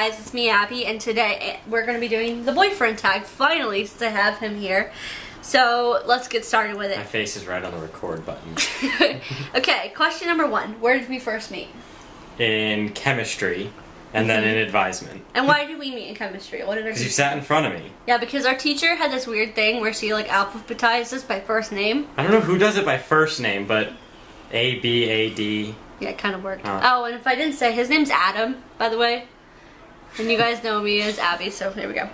guys, it's me, Abby, and today we're going to be doing the boyfriend tag, finally, to have him here. So, let's get started with it. My face is right on the record button. Okay, question number 1. Where did we first meet? In chemistry, and then in advisement. And why did we meet in chemistry? What did our Because you sat in front of me. Yeah, because our teacher had this weird thing where she, like, alphabetized us by first name. I don't know who does it by first name, but A, B, A, D. Yeah, it kind of worked. Oh, and if I didn't say, his name's Adam, by the way. And you guys know me as Abby, so there we go.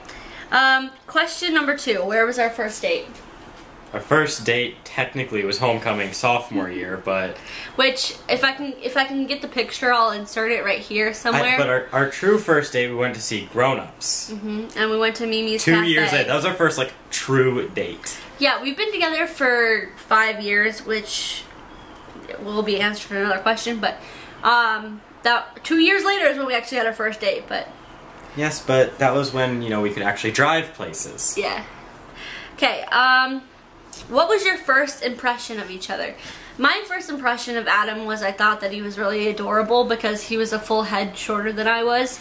Question number 2. Where was our first date? Our first date technically was homecoming sophomore year, but... Which, if I can get the picture, I'll insert it right here somewhere. But our true first date, we went to see Grown Ups. And we went to Mimi's 2 Cafe. years later. That was our first, like, true date. Yeah, we've been together for 5 years, which will be answered in another question, but that 2 years later is when we actually had our first date, but... Yes, but that was when, you know, we could actually drive places. Yeah. Okay, what was your first impression of each other? My first impression of Adam was I thought that he was really adorable because he was a full head shorter than I was.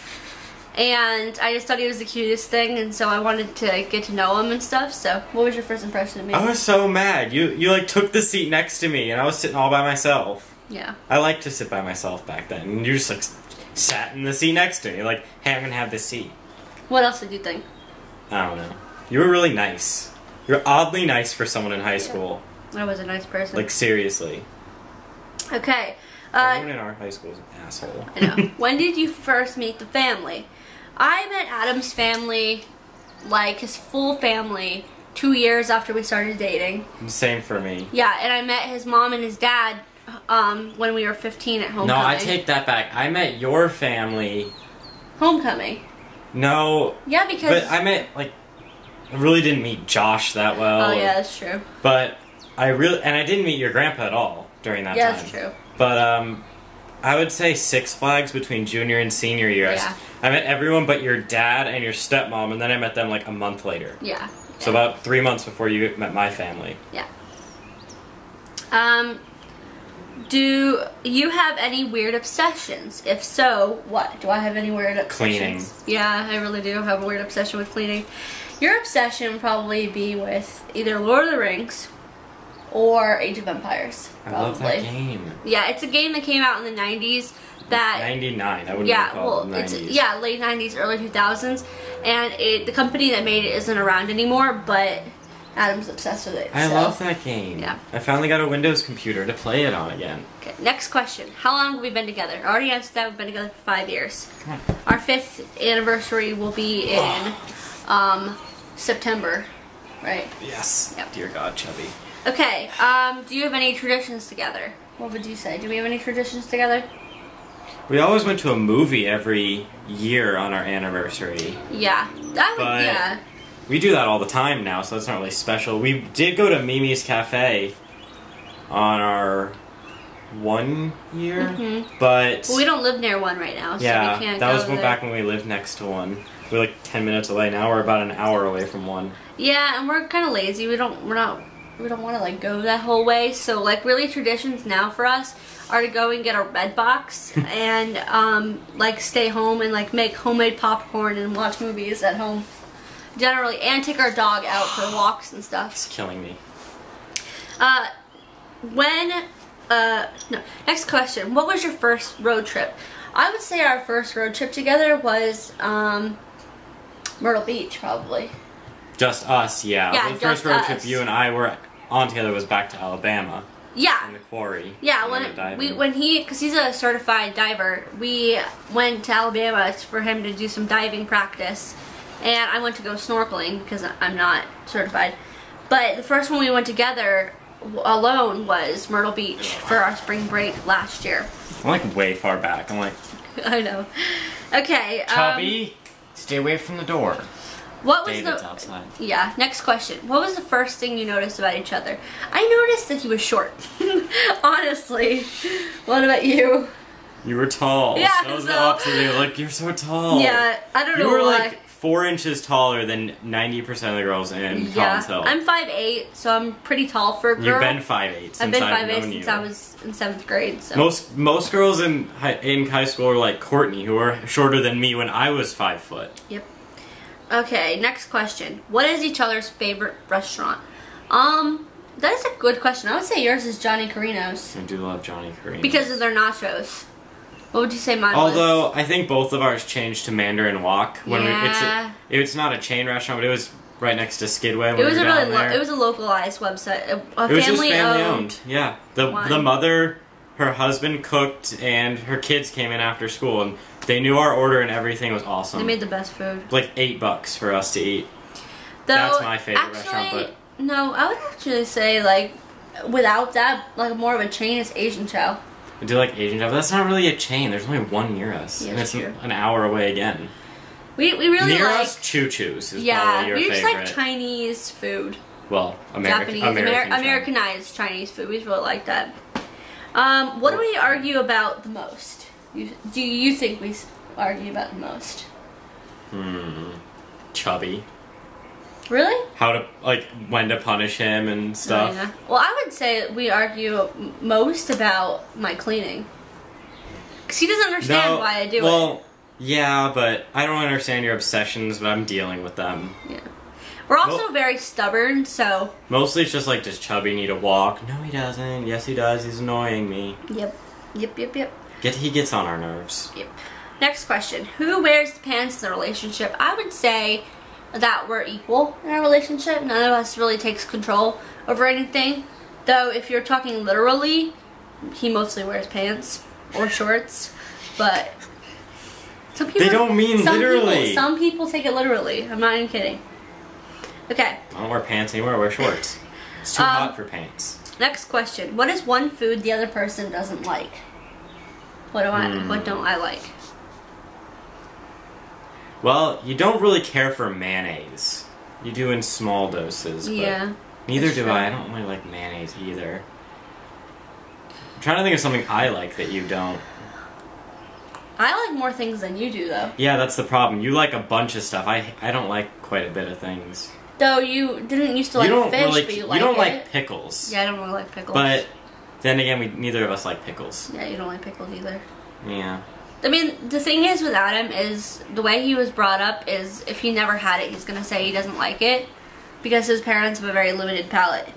And I just thought he was the cutest thing, and so I wanted to get to know him and stuff. So, what was your first impression of me? I was so mad. You like took the seat next to me, and I was sitting all by myself. Yeah. I liked to sit by myself back then, and you just like sat in the seat next to me, like, hey, I'm gonna have this seat. What else did you think? I don't know. You were really nice. You're oddly nice for someone in high school. I was a nice person. Like, seriously. Okay. Everyone in our high school is an asshole. I know. When did you first meet the family? I met Adam's family, like his full family, 2 years after we started dating. Same for me. Yeah, and I met his mom and his dad when we were 15 at homecoming. No, I take that back. I met your family. Homecoming. No. Yeah, because... But I met, like, I really didn't meet Josh that well. Oh, yeah, that's true. But I didn't meet your grandpa at all during that time. Yeah, that's true. But, I would say Six Flags between junior and senior year. Yeah. I met everyone but your dad and your stepmom, and then I met them like a month later. Yeah. So about 3 months before you met my family. Yeah. Do you have any weird obsessions? If so, what? Do I have any weird obsessions? Cleaning. Yeah, I really do have a weird obsession with cleaning. Your obsession would probably be with either Lord of the Rings or Age of Empires. Probably. I love that game. Yeah, it's a game that came out in the 90s. That 99, I wouldn't call it the 90s. It's late 90s, early 2000s, and the company that made it isn't around anymore, but Adam's obsessed with it. I love that game. Yeah. I finally got a Windows computer to play it on again. Okay, next question. How long have we been together? I already answered that. We've been together for 5 years. Come on. Our 5th anniversary will be in September, right? Yes. Yep. Dear God, Chubby. Okay, do you have any traditions together? What would you say? Do we have any traditions together? We always went to a movie every year on our anniversary. Yeah. Yeah. We do that all the time now, so that's not really special. We did go to Mimi's Cafe on our 1 year, but... Well, we don't live near one right now, so yeah, we can't that go was there. back when we lived next to one. We were like 10 minutes away. Now we're about an hour away from one. Yeah, and we're kind of lazy. We don't want to like go that whole way. So like really traditions now for us are to go and get a red box and like stay home and like make homemade popcorn and watch movies at home. Generally, and take our dog out for walks and stuff. It's killing me. Next question. What was your first road trip? I would say our first road trip together was Myrtle Beach, probably. Just us, yeah. Yeah, the first road us. trip you and I were on together was back to Alabama. Yeah. In the quarry. Yeah, because he's a certified diver, we went to Alabama for him to do some diving practice. And I went to go snorkeling because I'm not certified. But the first one we went together alone was Myrtle Beach for our spring break last year. I'm like way far back. I'm like... I know. Okay. Chubby, stay away from the door. What was David's outside. Yeah, next question. What was the first thing you noticed about each other? I noticed that he was short. Honestly. What about you? You were tall. Yeah, that was the opposite. Like, you're so tall. Yeah, I don't know You were why. like 4 inches taller than 90% of the girls in Collins Hill. I'm 5'8", so I'm pretty tall for a girl. You've been 5'8" since I've been I've 5'8" known since you. I was in 7th grade. So. Most girls in high school are like Courtney, who were shorter than me when I was 5 foot. Yep. Okay, next question. What is each other's favorite restaurant? That is a good question. I would say yours is Johnny Carino's. I do love Johnny Carino's. Because of their nachos. What would you say mine was? Although, I think both of ours changed to Mandarin Walk. When Yeah. it's not a chain restaurant, but it was right next to Skidway when It was we were down there. it was a localized website. It was just family owned. Yeah. The one. mother, her husband cooked, and her kids came in after school, and they knew our order and everything was awesome. They made the best food. Like $8 for us to eat. Though, That's my favorite restaurant, but... No, I would actually say, like, without that, like, more of a chain is Asian Chow. I do like Asian Chow, but that's not really a chain. There's only one near us. Yeah, and it's true. an hour away again. We really near like... us, Choo Choo's is probably your we just favorite. like Chinese food. Well, Japanese, American Americanized Chinese food. We just really like that. What do we argue about the most? Do you think we argue about the most? Chubby. Really? How to, like, when to punish him and stuff. Oh, yeah. Well, I would say we argue most about my cleaning. Because he doesn't understand why I do it. Well, yeah, but I don't understand your obsessions, but I'm dealing with them. Yeah. We're also very stubborn, so... Mostly it's just like, does Chubby need a walk? No, he doesn't. Yes, he does. He's annoying me. Yep. He gets on our nerves. Yep. Next question. Who wears the pants in the relationship? I would say that we're equal in our relationship. None of us really takes control over anything. Though, if you're talking literally, he mostly wears pants or shorts. But some people... They don't mean literally. Some people take it literally. I'm not even kidding. Okay. I don't wear pants anymore. I wear shorts. It's too hot for pants. Next question. What is one food the other person doesn't like? What don't I like? Well, you don't really care for mayonnaise. You do in small doses. But Yeah. neither that's do true. I. I don't really like mayonnaise either. I'm trying to think of something I like that you don't. I like more things than you do, though. Yeah, that's the problem. You like a bunch of stuff. I don't like quite a bit of things. Though you didn't used to like fish, but you like it. You don't like pickles. Yeah, I don't really like pickles. But then again, neither of us like pickles. Yeah, you don't like pickles either. Yeah. I mean, the thing is with Adam is the way he was brought up is if he never had it, he's gonna say he doesn't like it because his parents have a very limited palate.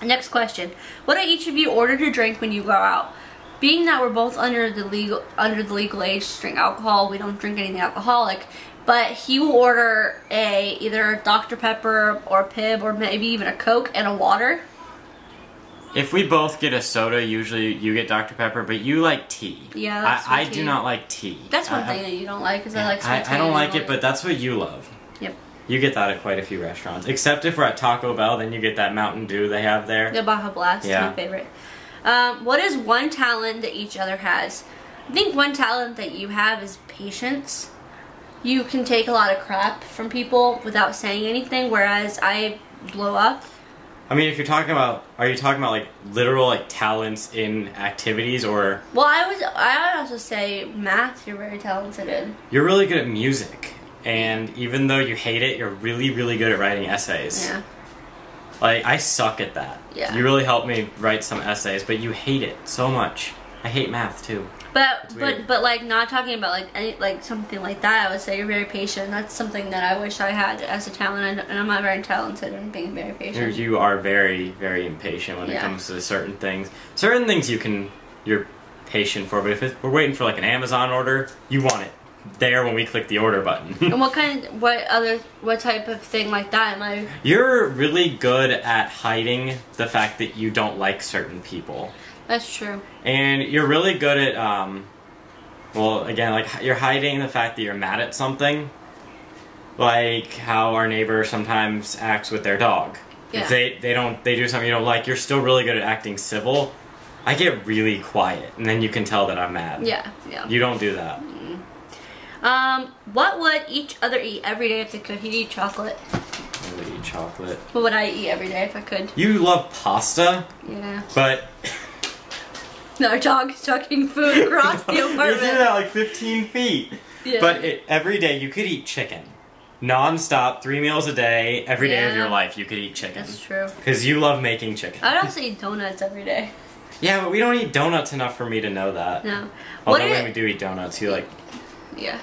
Next question: what do each of you order to drink when you go out? Being that we're both under the legal age to drink alcohol, we don't drink anything alcoholic. But he will order either a Dr. Pepper or a Pib or maybe even a Coke and a water. If we both get a soda, usually you get Dr. Pepper, but you like tea. Yeah, that's I sweet do tea. not like tea. That's one thing that you don't like, because I like sweet tea. I don't like it, but that's what you love. Yep. You get that at quite a few restaurants. Except if we're at Taco Bell, then you get that Mountain Dew they have there. The Baja Blast, Yeah. my favorite. What is one talent that each other has? I think one talent that you have is patience. You can take a lot of crap from people without saying anything, whereas I blow up. I mean, if you're talking about, are you talking about like literal like talents in activities, or? Well, I would also say math. You're very talented in. You're really good at music, and even though you hate it, you're really, really good at writing essays. Yeah. Like I suck at that. Yeah. You really helped me write some essays, but you hate it so much. I hate math too. But like not talking about like something like that. I would say you're very patient. That's something that I wish I had as a talent, and I'm not very talented in being very patient. You are very, very impatient when it comes to certain things. Certain things you're patient for, but if we're waiting for like an Amazon order, you want it there when we click the order button. And what type of thing like that am I? You're really good at hiding the fact that you don't like certain people. That's true. And you're really good at, well, again, like, you're hiding the fact that you're mad at something. Like how our neighbor sometimes acts with their dog. Yeah. If they do something you don't like, you're still really good at acting civil. I get really quiet, and then you can tell that I'm mad. Yeah. You don't do that. What would each other eat every day if they could? He'd eat chocolate. I would eat chocolate. What would I eat every day if I could? You love pasta, Yeah. but... No, dog is chucking food across the apartment. You're doing that like 15 feet. Yeah. But every day you could eat chicken. Non-stop, 3 meals a day, every day of your life you could eat chicken. That's true. Because you love making chicken. I'd also eat donuts every day. Yeah, but we don't eat donuts enough for me to know that. No. Although when we do eat donuts, you like... Yeah.